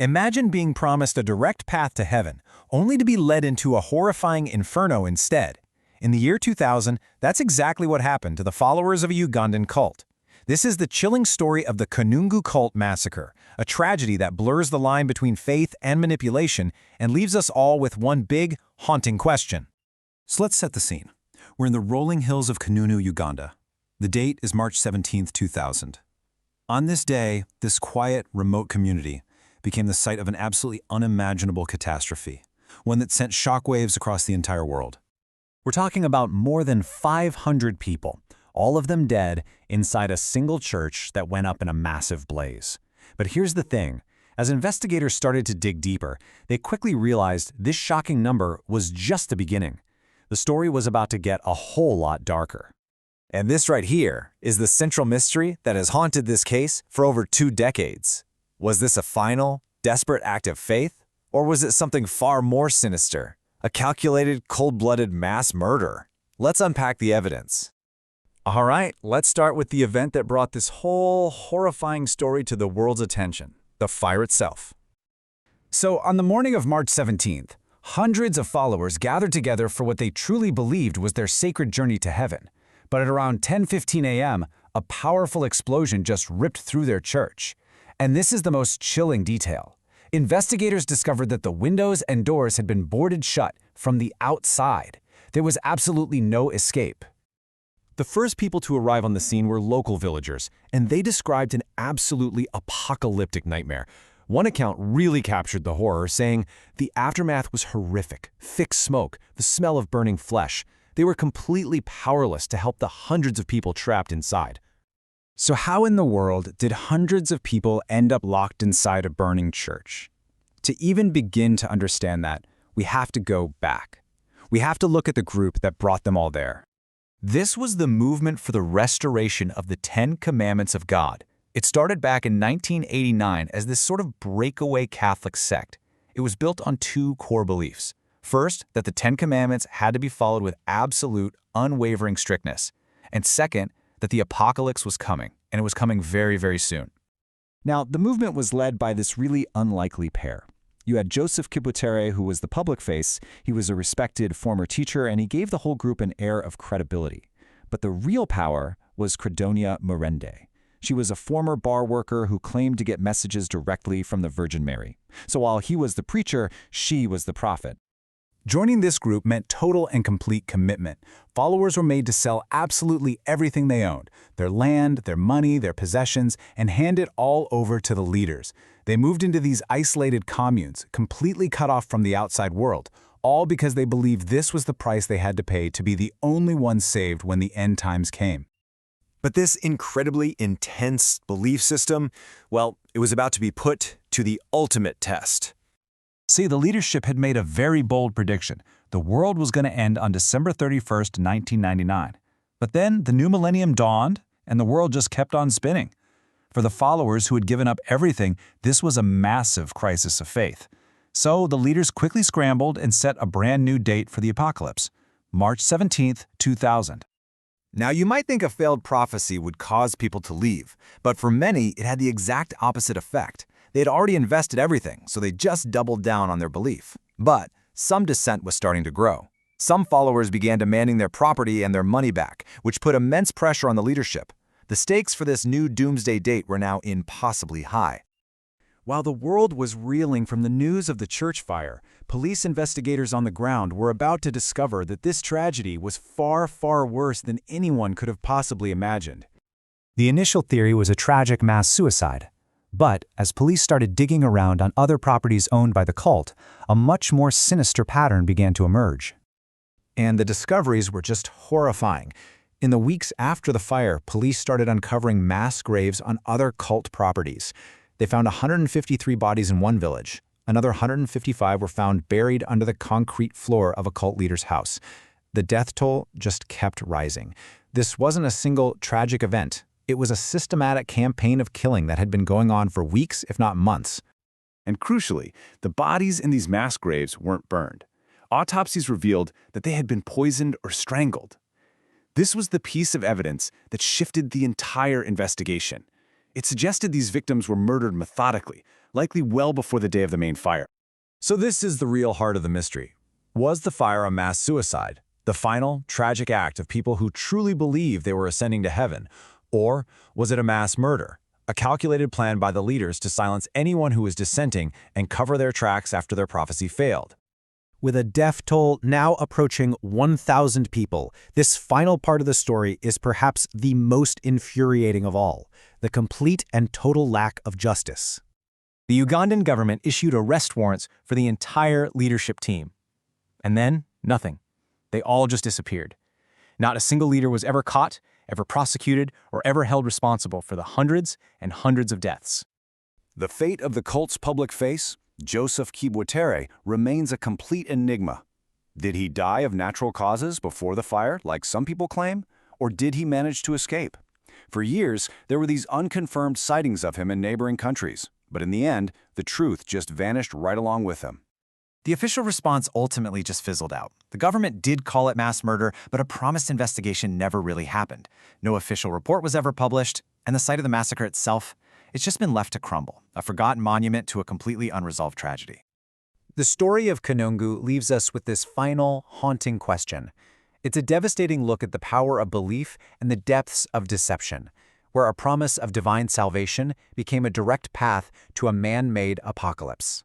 Imagine being promised a direct path to heaven, only to be led into a horrifying inferno instead. In the year 2000, that's exactly what happened to the followers of a Ugandan cult. This is the chilling story of the Kanungu cult massacre, a tragedy that blurs the line between faith and manipulation and leaves us all with one big, haunting question. So let's set the scene. We're in the rolling hills of Kanungu, Uganda. The date is March 17, 2000. On this day, this quiet, remote community became the site of an absolutely unimaginable catastrophe, one that sent shockwaves across the entire world. We're talking about more than 500 people, all of them dead, inside a single church that went up in a massive blaze. But here's the thing. As investigators started to dig deeper, they quickly realized this shocking number was just the beginning. The story was about to get a whole lot darker. And this right here is the central mystery that has haunted this case for over 2 decades. Was this a final, desperate act of faith? Or was it something far more sinister? A calculated, cold-blooded mass murder? Let's unpack the evidence. All right, let's start with the event that brought this whole horrifying story to the world's attention, the fire itself. So, on the morning of March 17th, hundreds of followers gathered together for what they truly believed was their sacred journey to heaven. But at around 10:15 a.m., a powerful explosion just ripped through their church. And this is the most chilling detail. Investigators discovered that the windows and doors had been boarded shut from the outside. There was absolutely no escape. The first people to arrive on the scene were local villagers, and they described an absolutely apocalyptic nightmare. One account really captured the horror, saying the aftermath was horrific. Thick smoke, the smell of burning flesh. They were completely powerless to help the hundreds of people trapped inside. So how in the world did hundreds of people end up locked inside a burning church? To even begin to understand that, we have to go back. We have to look at the group that brought them all there. This was the movement for the restoration of the 10 Commandments of God. It started back in 1989 as this sort of breakaway Catholic sect. It was built on 2 core beliefs. First, that the 10 Commandments had to be followed with absolute, unwavering strictness. And second, that the apocalypse was coming, and it was coming very, very soon. Now, the movement was led by this really unlikely pair. You had Joseph Kibwetere, who was the public face. He was a respected former teacher, and he gave the whole group an air of credibility. But the real power was Credonia Murende. She was a former bar worker who claimed to get messages directly from the Virgin Mary. So while he was the preacher, she was the prophet. Joining this group meant total and complete commitment. Followers were made to sell absolutely everything they owned, their land, their money, their possessions, and hand it all over to the leaders. They moved into these isolated communes, completely cut off from the outside world, all because they believed this was the price they had to pay to be the only ones saved when the end times came. But this incredibly intense belief system, well, it was about to be put to the ultimate test. See, the leadership had made a very bold prediction. The world was going to end on December 31st, 1999. But then the new millennium dawned, and the world just kept on spinning. For the followers who had given up everything, this was a massive crisis of faith. So the leaders quickly scrambled and set a brand new date for the apocalypse, March 17th, 2000. Now, you might think a failed prophecy would cause people to leave, but for many, it had the exact opposite effect. They had already invested everything, so they just doubled down on their belief. But some dissent was starting to grow. Some followers began demanding their property and their money back, which put immense pressure on the leadership. The stakes for this new doomsday date were now impossibly high. While the world was reeling from the news of the church fire, police investigators on the ground were about to discover that this tragedy was far, far worse than anyone could have possibly imagined. The initial theory was a tragic mass suicide. But as police started digging around on other properties owned by the cult, a much more sinister pattern began to emerge. And the discoveries were just horrifying. In the weeks after the fire, police started uncovering mass graves on other cult properties. They found 153 bodies in one village. Another 155 were found buried under the concrete floor of a cult leader's house. The death toll just kept rising. This wasn't a single tragic event. It was a systematic campaign of killing that had been going on for weeks, if not months. And crucially, the bodies in these mass graves weren't burned. Autopsies revealed that they had been poisoned or strangled. This was the piece of evidence that shifted the entire investigation. It suggested these victims were murdered methodically, likely well before the day of the main fire. So this is the real heart of the mystery. Was the fire a mass suicide, the final, tragic act of people who truly believed they were ascending to heaven? Or was it a mass murder, a calculated plan by the leaders to silence anyone who was dissenting and cover their tracks after their prophecy failed? With a death toll now approaching 1,000 people, this final part of the story is perhaps the most infuriating of all, the complete and total lack of justice. The Ugandan government issued arrest warrants for the entire leadership team. And then, nothing. They all just disappeared. Not a single leader was ever caught, ever prosecuted, or ever held responsible for the hundreds and hundreds of deaths. The fate of the cult's public face, Joseph Kibwetere, remains a complete enigma. Did he die of natural causes before the fire, like some people claim? Or did he manage to escape? For years, there were these unconfirmed sightings of him in neighboring countries. But in the end, the truth just vanished right along with him. The official response ultimately just fizzled out. The government did call it mass murder, but a promised investigation never really happened. No official report was ever published, and the site of the massacre itself, it's just been left to crumble, a forgotten monument to a completely unresolved tragedy. The story of Kanungu leaves us with this final, haunting question. It's a devastating look at the power of belief and the depths of deception, where a promise of divine salvation became a direct path to a man-made apocalypse.